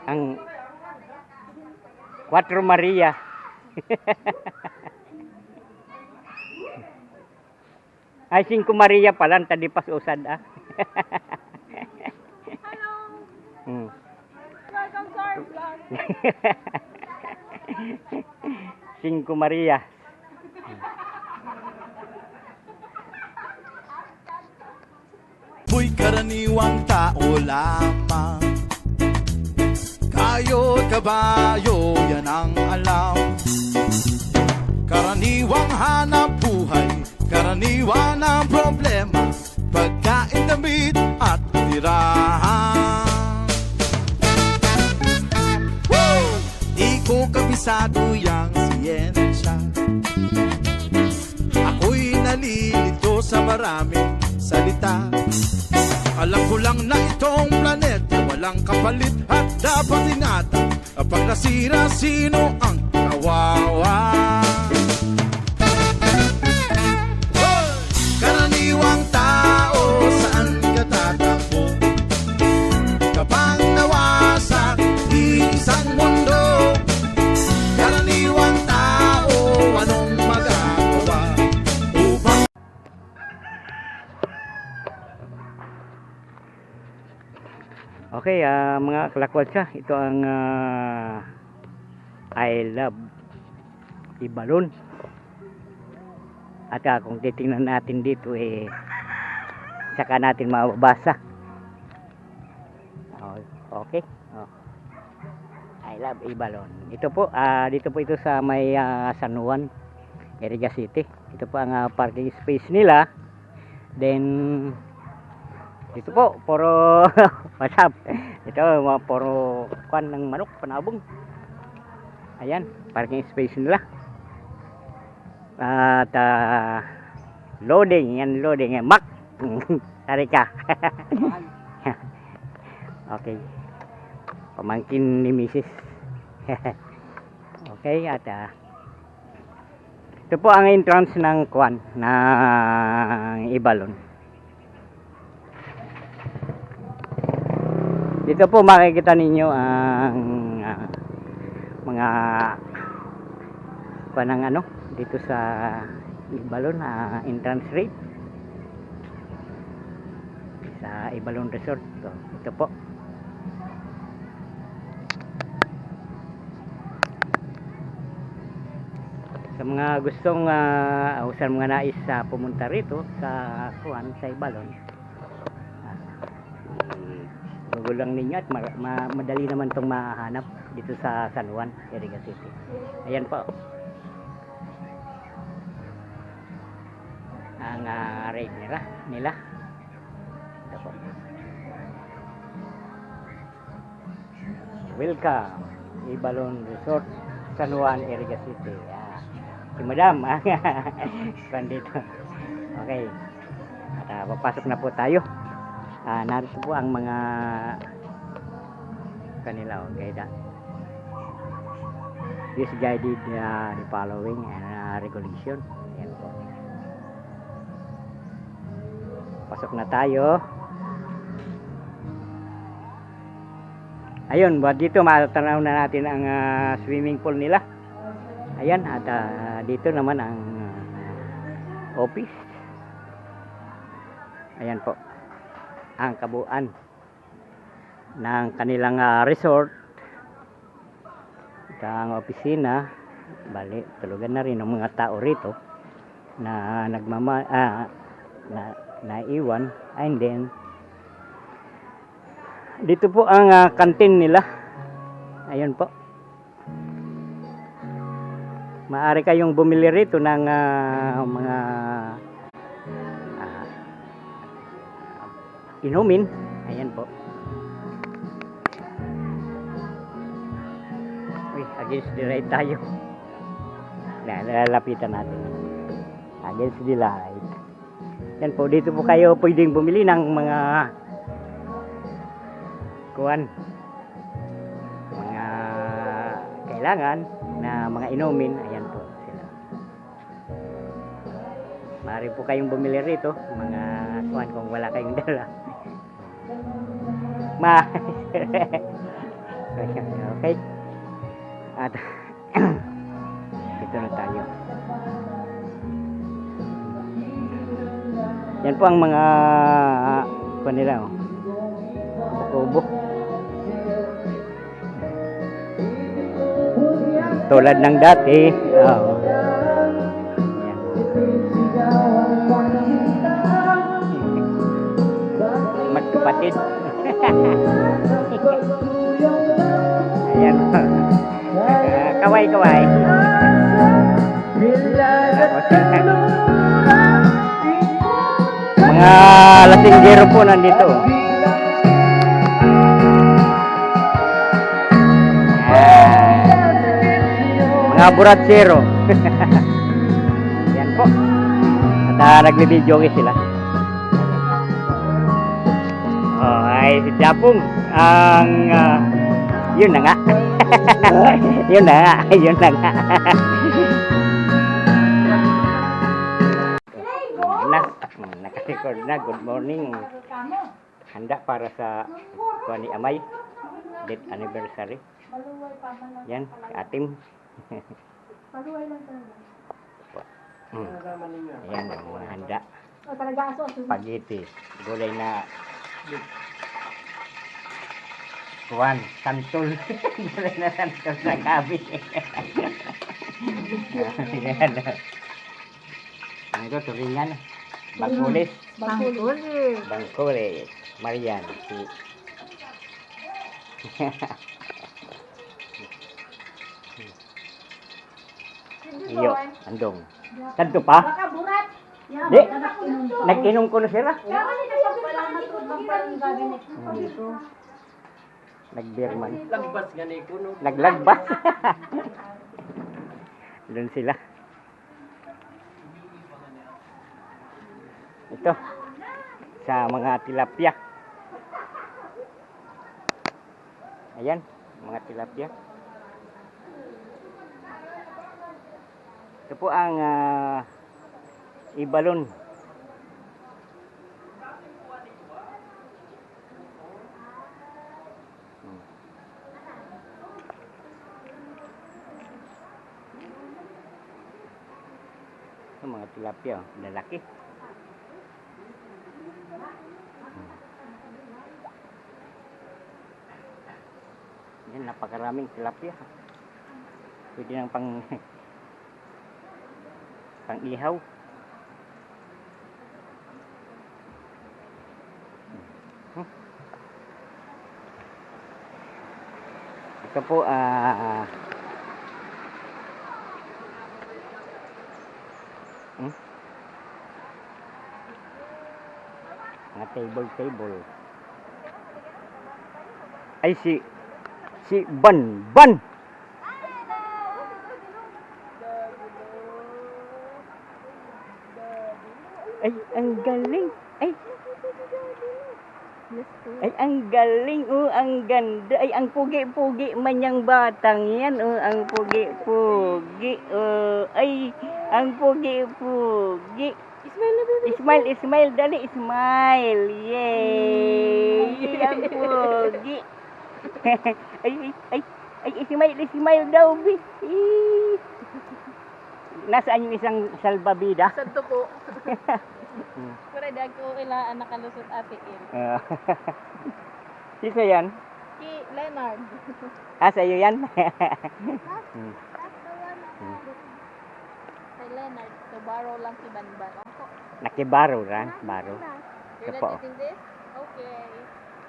Ang Cuatro Maria. Ay, Cinco Maria pala, tadi pas usad ah. Hello. Hmm. Welcome to our vlog. Cinco Maria. Mo'y karaniwang tao lamang, kayo't kabayo, yan ang alam. Karaniwang hanap buhay, karaniwan ang problema, pagkain, damit at tirahan. Woo! Di ko kabisado yang siyensya, ako'y nalilito sa maraming salita. Alam ko lang na itong planeta walang kapalit at dapat ingatan. Kapag nasira, sino ang kawawa? Karaniwang tao, saan ka tatakbo? Kapag nawasak isang mundo, karaniwang tao, anong magagawa upang Okay, mga kalakwatsa, ito ang I love Ibalon. At kung titingnan natin dito saka natin mababasa. Okay. I love Ibalon. Ito po, dito po ito sa may San Juan, Iriga City. Ito po ang parking space nila. Then dito po, puro WhatsApp. Ito, mga puro kwan ng manok, panabong. Ayan, parking space nila. At loading, yan loading. Mac, tari ka. Okay. Pamangkin ni Mrs. Okay, at ito po ang entrance ng kwan, ng Ibalon. Dito po makikita ninyo ang mga panang dito sa Ibalon, entrance rate sa Ibalon Resort. So, ito po. Sa mga gustong sa mga nais pumunta rito sa kuan sa Ibalon, Google lang ninyo at madali naman itong mahanap dito sa San Juan, Iriga City. Ayan po ang rate nila. Ito po. Welcome Ibalon Resort, San Juan, Iriga City. Si Madam dito. Okay, at papasok na po tayo. Narito po ang mga kanila guide. This guided the following regulation. Ayan po. Pasok na tayo. Ayun, buat dito matanaw na natin ang swimming pool nila. Ayan, at dito naman ang office. Ayan po ang kabuuan ng kanilang resort. Ito ang opisina. Bali, tulugan na rin ng mga tao rito na naiwan. And then dito po ang kantin nila. Ayun po. Maaari kayong bumili rito ng mga inumin. Ayan po. Uy, against the light tayo. Lalapitan natin. Against the light. Yan po, dito po kayo pwedeng bumili ng mga kuwan, mga kailangan na mga inumin. Ayan po sila. Maaari Maaari po kayong bumili rito, mga kuwan kung wala kayong dala. Okay. At ito na tayo. Yan po ang mga kuwan nila, oh. Kubo. Tulad ng dati. Oh. Yan. Magkapatid. Ayan. Kaway-kaway. Mga lasinggero po nandito. Mga buratsero. Yan po. At nagbibidyo sila. Oh, ay si Japong ang yun na nga. Yun na nga. Yun na nga. Nakarecord na. Good morning. Handa para sa kuha ni Amay. Date anniversary. Yan, atim. Ayan, mga handa. Spaghetti. Gulay na kuwan, santol. Gulay na santol sa gabi. Ayan. Ano ito, turingan. Bangkulis. Bangkulis. Marian. Iyo, andong. Tanto pa? Di, nag-inom ko na sila. Nag-beerman. Lagbas gani ko no. Naglagbas. Doon sila. Ito. Sa mga tilapia. Ayan, mga tilapia. Ito po ang ibalon. Ito mga tilapia, lalaki. Yan, napakaraming tilapia. Pwede nang pang ihaw. Ito po mga table. Ay si Ban. Ay, ang galing. Ay, ang galing. Oh, ang ganda. Ay, ang pugi-pugi man yung batang yan. Oh, ang pugi-pugi. Oh, ay, ang pugi-pugi. Smile. Dali, smile. Yay! Ang pugi. ay, smile daw, bi. Nasaan yung isang salbabida? Santo po. Pero dag ko ilaan nakalusot ate in. Sino yan? Ki Leonard. Sa'yo yan? Kay Leonard, so borrow lang si Banban. Ako. Nakibaro ran, baro. You're Ito po. not eating this? Okay.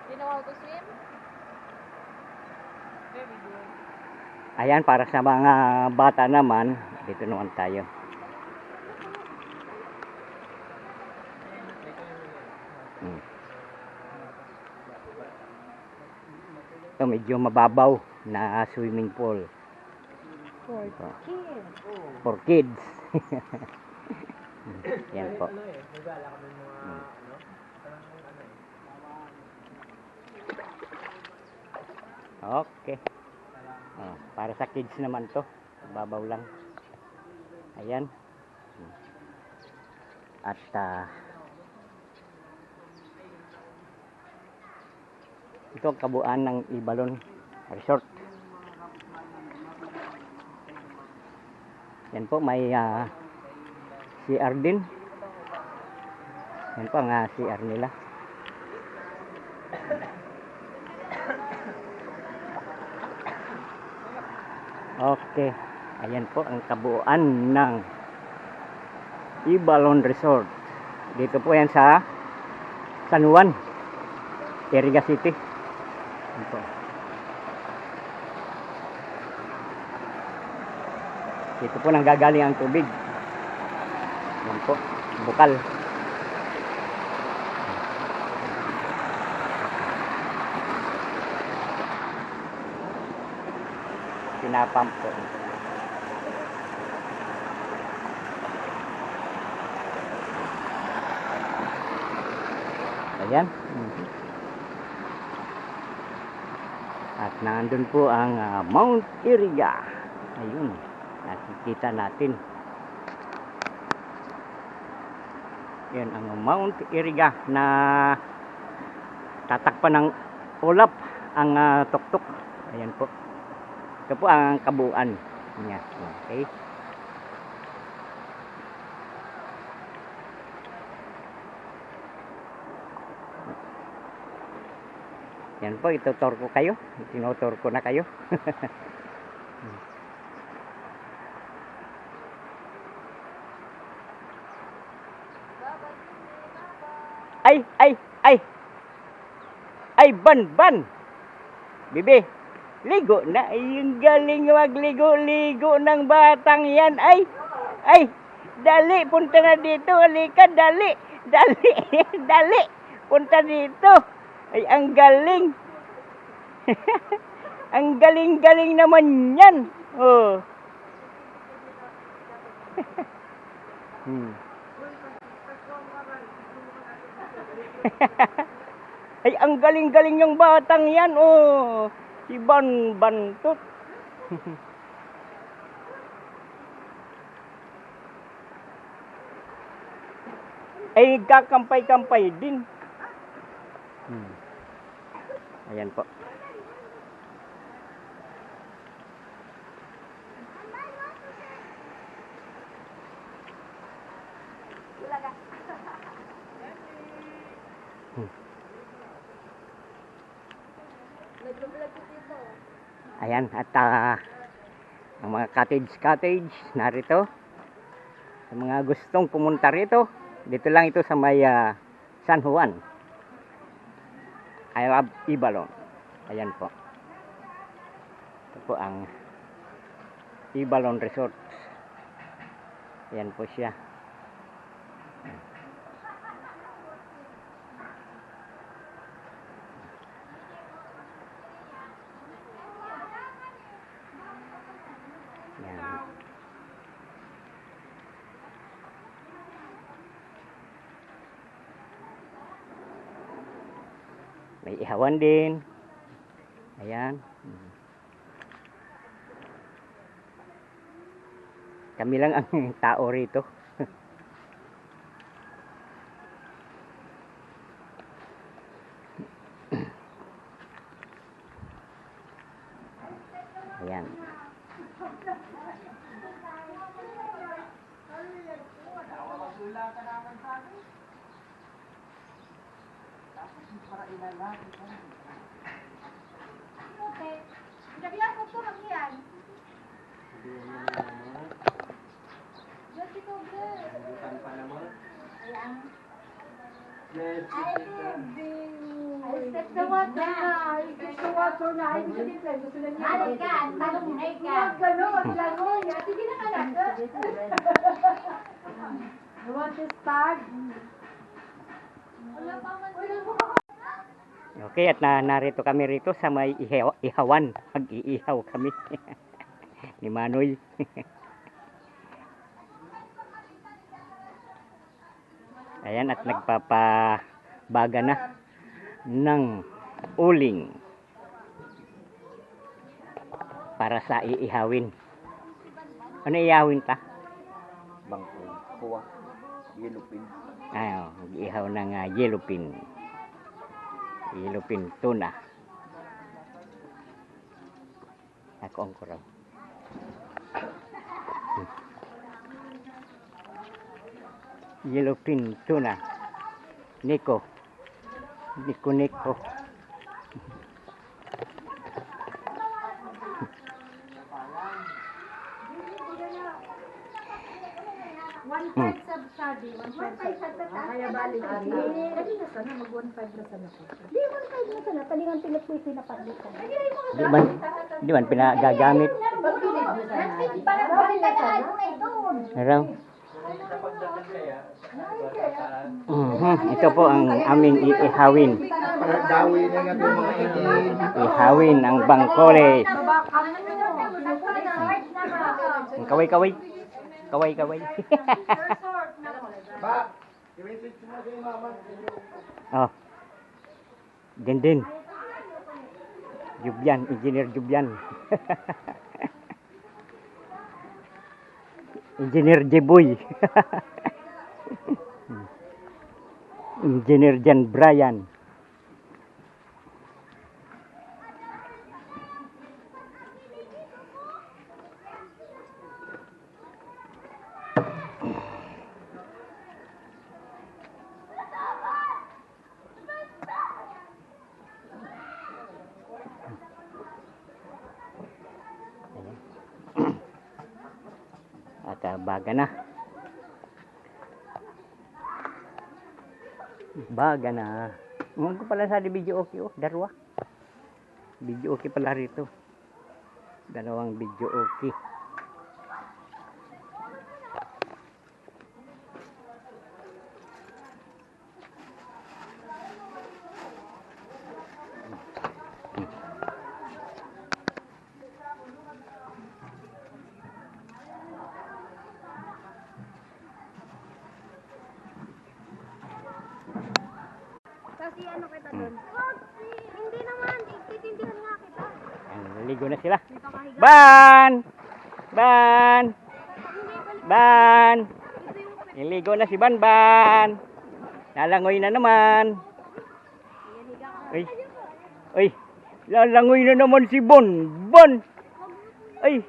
Do you know how to swim? Very good. Ayan, para sa mga bata naman, dito naman tayo. Ito medyo mababaw na swimming pool. For kids. Yan po. Okay. Para sa kids naman to. Babaw lang. Ayan. At ito ang kabuuan ng Ibalon Resort. Yan po, may CR din. Yan po ang CR nila. Okay, ayan po ang kabuuan ng Ibalon Resort. Dito po yan sa San Juan, Iriga City. Ayan po. Dito po nanggagaling ang tubig. Ayan po, bukal. Pinapump po. Ayan. At nandun po ang Mount Iriga. Ayun. Nakikita natin. Yan ang Mount Iriga na tatakpan ng ulap ang tuktok. Ayan po. Ito po ang kabuuan niya. Okay. Yan po, itutur ko kayo. Tinutur ko na kayo. Ay! Ay, ban! Bibi, ligo na. Yung galing magligo-ligo ng batang yan. Ay! Dali, punta na dito. Halika, dali. Dali. Punta dito. Ay, ang galing. Ang galing-galing naman yan. Oh. Ay, ang galing-galing ng batang yan. Oh. Si Bantot. Ay, kakampay-kampay din. Ayan po. Ayan, at ang mga cottage narito. Sa mga gustong pumunta rito, dito lang ito sa may San Juan. I love Ibalon. Ayan po. Ito po ang Ibalon Resort. Ayan po siya. Ayan. May ihawan din. Ayan. Kami lang ang tao rito. Ayan. Step the water na. Step the water na. Ay, gusto din lang. Gusto lang niya. Alay ka. Talong ay ka. Huwag ganon. Langoy. Sige na anak. You want to start? Okay, at narito kami rito sa may ihawan. Mag-iihaw kami. Ni Manoy. Ayan, at nagpapabaga na ng uling para sa iihawin. Ano iihawin ta? Bangko, kuwa. Yellowfin. Ihaw ng yellowfin. Yellowfin tuna. Ako ang kuraw. Yellowfin tuna. Niko. Niko. 1.5 sabi, 1.5 kaya bali kasi na sana mag 1.5 na sana ko. Di 1.5 na sana, talingan pilit po sinapaglitan. Di man pinagagamit. Pagpilit mo sana. Para paglalaan mo na ito. Araw. Ito po ang aming ihawin. Dawi na nga itong mga itin. Ihawin ang bangkoles. Ang kaway-kaway. Kaway-kaway. Ba, i-message mo kay mama. Oh. Din. Jubyan, engineer Jubyan. Engineer Jeboy. Engineer Jan Brian. At baga na. Baga na. Ngayon ko pala sa video okay darwa. Video okay pala rito. Dalawang video okay. Kasi ano kita doon? Hindi naman, itindihan nga kita. Naligo na sila. Ban! Niligo na si Ban. Lalangoy na naman. Ay, lalangoy na naman si Bon. Ay,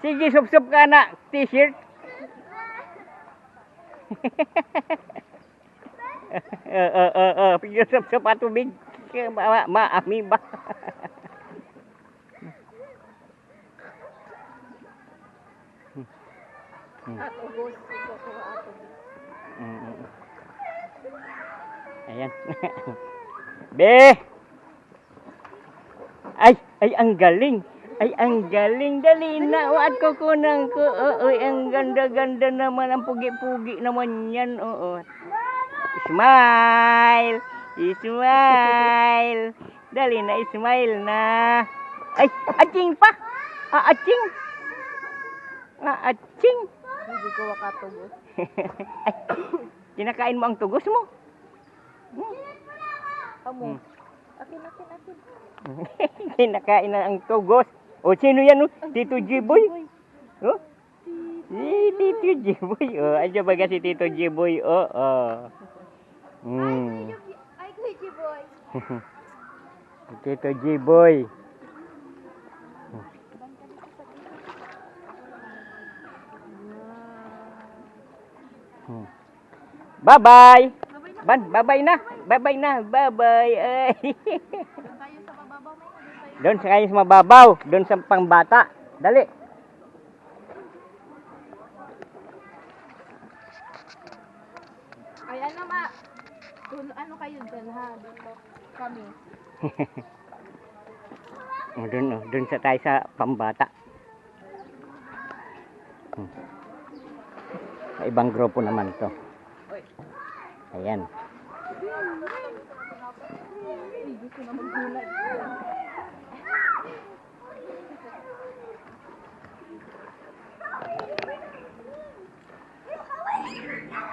sige, sup-sup ka na, t-shirt. Pigil sup-sup at tubig. Maami ba? Ayan. Be! Ay, ang galing. Dali na. At kukunan ko. Ang ganda-ganda naman. Ang pugi-pugi naman yan. Smile. Dali na, smile na. Ay, aching pa. Aching. Hindi ko makatugos. Ay, kinakain mo ang tugos mo. Amo. Akin. Kinakain na ang tugos. O, sino yan? Tito Jiboy. Oh? Si Tito Jiboy. Aja baga si Tito Jiboy. Ay, Kuya Boy. Tito Jiboy. Bye-bye. Bye-bye na. Ay. Doon kayo sa mababaw. Doon sa pangbata. Dali. Ay, ano kayo dyan ha? Dito kami. Doon sa tayo sa pambata. Sa ibang grupo naman to. Ayan. Gusto na magulay.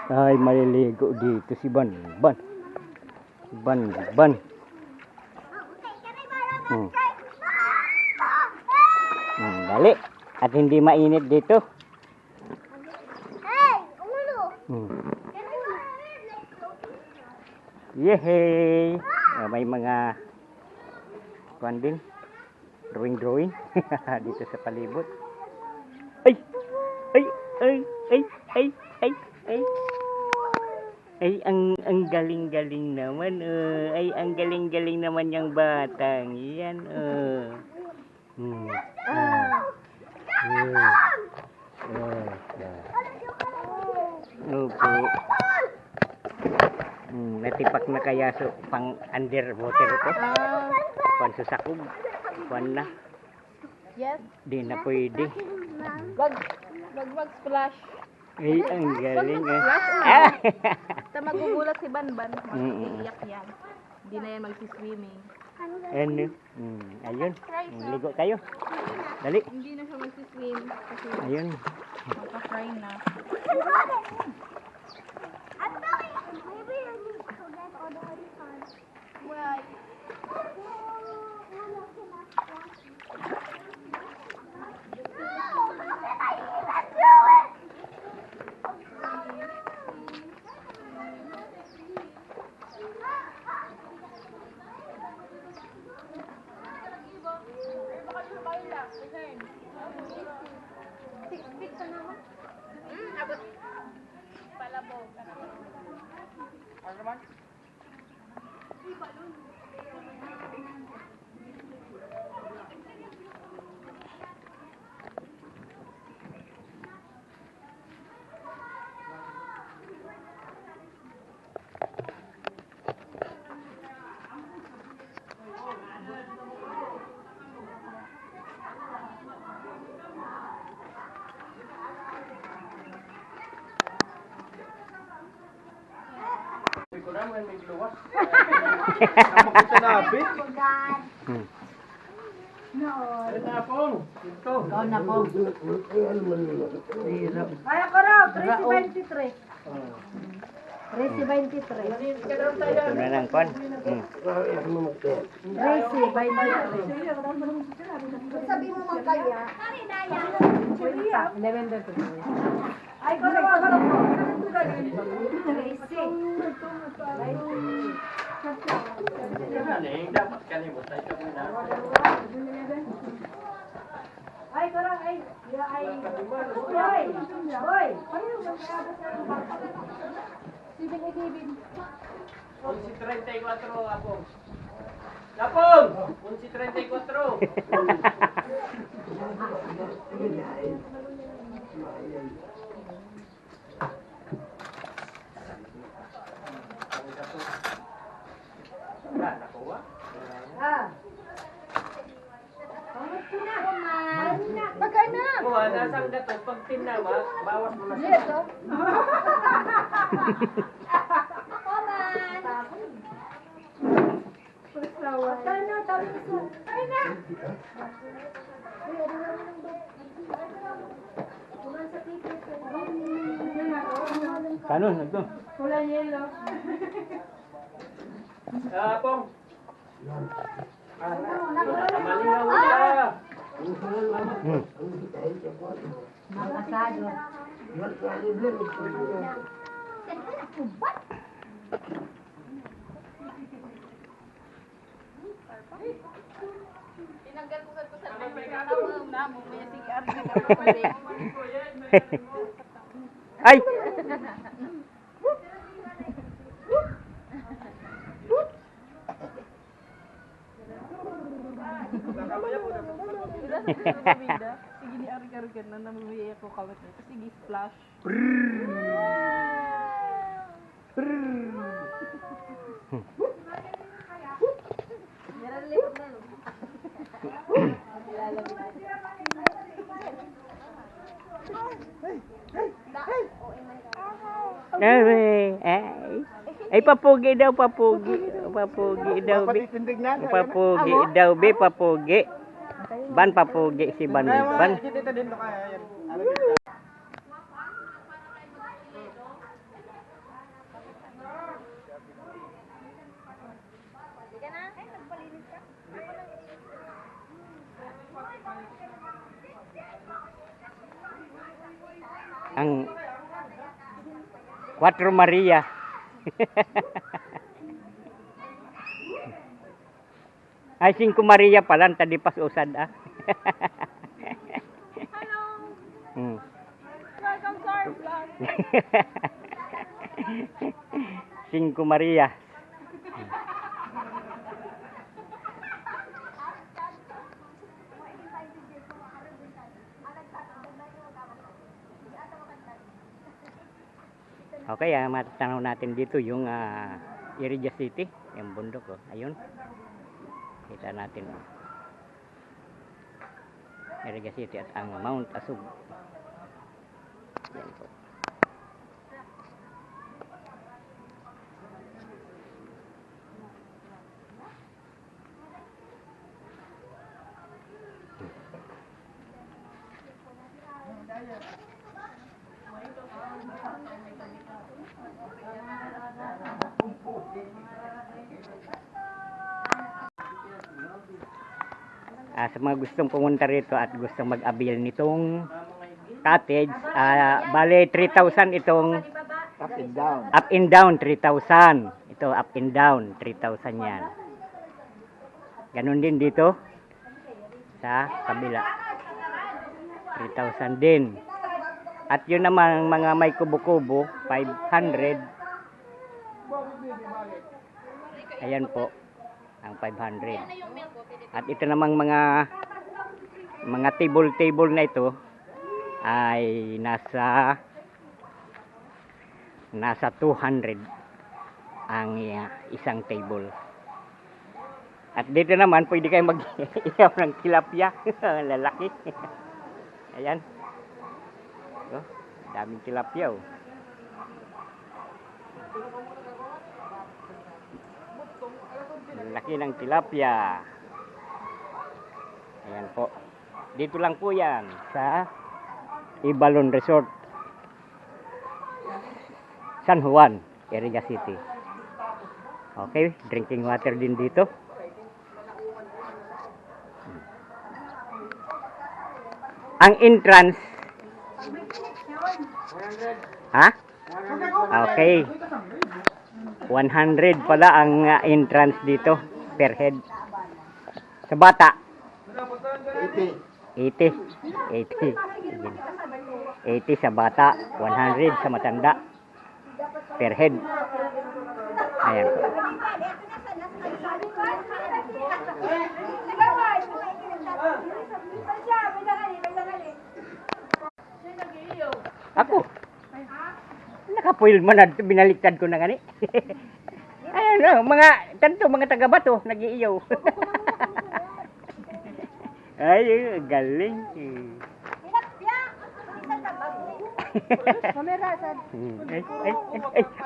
Ay, maliligo dito si Ban. Dali. At hindi mainit dito. Yehey! May mga kuan din. Drawing. Dito sa palibot. Ay! Ay! Ay! Ay! Ay! Ay! Ay! Ay, ang galing-galing naman. Ay, ang galing-galing naman yung batang. Yan. Opo. Natipak na kaya so pang underwater ito. Kuan sa sakog. Kuan na. Yes. Di na pwede. Wag splash. Ay, ang galing eh. Basta magugulat si Banban. Mag-iiyak yan. Hindi na yan magsiswimming. Ano? Ayun. Ligo tayo. Dali. Hindi na siya magsiswim kasi Ayun. magpa-fry na. Makita na, Abit. Kaya ko raw, 1323. 1323. Ito na lang kuan. 1323. Sabi mo man kaya. Ay, ko raw, ko raw. 13. Dapat kalimutan ito muna. Ay, ko raw, ay. Ay, boy. Sibin. 11:34 ako. Lapong! 11:34. Ah. Pagkain na! Kuha, nasang gato. Pag tinama, bawas mo na Yes, oh. Kanon, ito. Pong. Malinaw na. Makasado. Tinanggal ko sa namo. May sige arti ka pwede. Ay! Sige ni Ari-Karugan na namumiyay ako kawat nito. Sige, splash. Ay, papugi daw, papugi. Papugi daw, bi. Tindig na. Papugi daw, bi, papugi. Ban, papugi si Ban. Ban. Kita din to kaya yan. Ang Cuatro Maria. Ay, 5 Maria pala, tadi pas usad ah. Hello! Hmm. Welcome to our vlog. 5 Maria. Okay, matanaw natin dito yung Iriga City, yung bundok oh. Ayun. Kita natin oh. Iriga City at ang Mount Asug. Yan po. Sa mga gustong pumunta rito at gustong mag-avail nitong cottage, bale 3,000 itong Up and down. up and down 3,000. Ito up and down 3,000 yan. Ganun din dito sa kabila. 3,000 din. At yun naman mga may kubo-kubo 500. Ayan po ang 500. At ito namang mga table na ito ay nasa 200 ang isang table. At dito naman pwede kayo mag-iyaw ng tilapia. Lalaki. Ayan. Oh, daming tilapia oh. Laki ng tilapia. Ayan po. Dito lang po yan sa Ibalon Resort, San Juan, Iriga City. Okay, drinking water din dito. Ang entrance. Ha? Okay. 100 pala ang entrance dito per head. Sa bata 80 sa bata, 100 sa matanda per head. Ayan po. Ako nakapuil man na binaliktad ko na gani. Ayan mga tanto mga taga Bato nag-iiyaw. Ay, galing.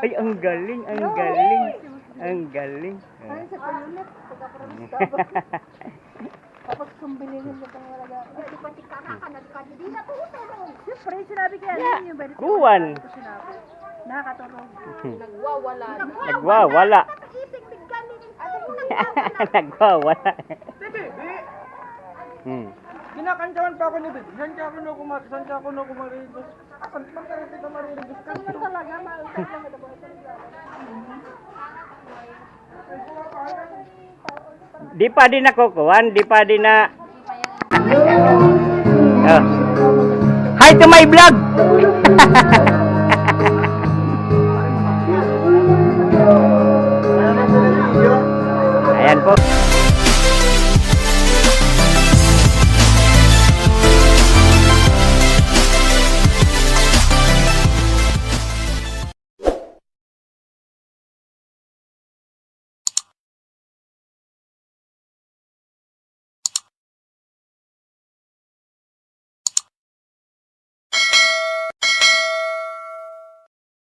Ay, ang galing, ang galing. Ang galing. Tapos kumbilihin mo pang wala. Ay, pati kakakanad ka. Hindi na po utulong. Siyempre, sinabi kaya yung balik. Kuwan. Nakakatulong. Nagwawala. Nagwawala. Nagwawala. Kinakantsawan pa ako ni Bid. Saan ka ako na kumarigos? Saan ka rin kumarigos? Ano talaga, mausap lang ito. Di pa din nakukuhan, di pa din na... Hi to my vlog!